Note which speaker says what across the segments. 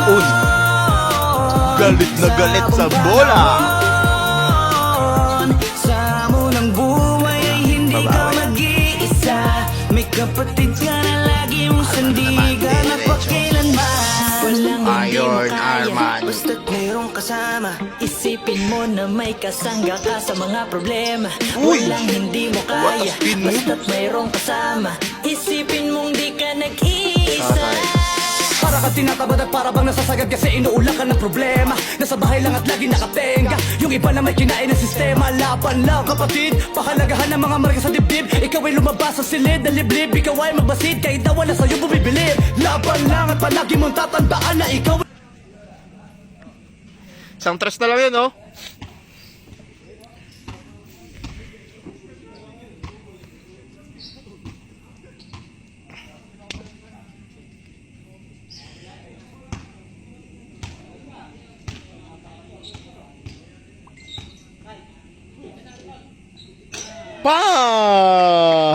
Speaker 1: Uy, galit na galit sa bola.
Speaker 2: Sa munang buhay ay hindi ka mag-iisa. May kapatid ka na lagi mong sandigan at pakilanman. Walang hindi mo
Speaker 1: Iron
Speaker 2: kaya,
Speaker 1: Arman.
Speaker 2: basta't mayroong kasama. Isipin mo na may kasangga ka sa mga problema.
Speaker 1: Uy!
Speaker 2: Walang hindi mo kaya,
Speaker 1: Watas-pin mo.
Speaker 2: basta't mayroong kasama. Isipin mong di ka nag-iisa. Para ka tinatabad at para bang nasasagad kasi inuulan ka ng problema. Nasa bahay lang at lagi nakatenga. Yung iba na may kinain ng sistema. Laban lang kapatid, pahalagahan ng mga marka sa dibdib. Ikaw ay lumabas sa silid na liblib. Ikaw ay magbasid kahit na wala sa'yo bumibilib. Laban lang at palagi mong tatandaan na ikaw.
Speaker 1: Isang tres na lang yun, oh.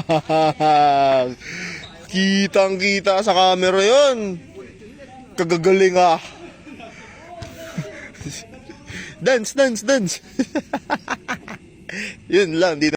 Speaker 1: Pang! Kitang-kita sa camera yon. Kagagaling ah. Dance, dance, dance. Yun lang, di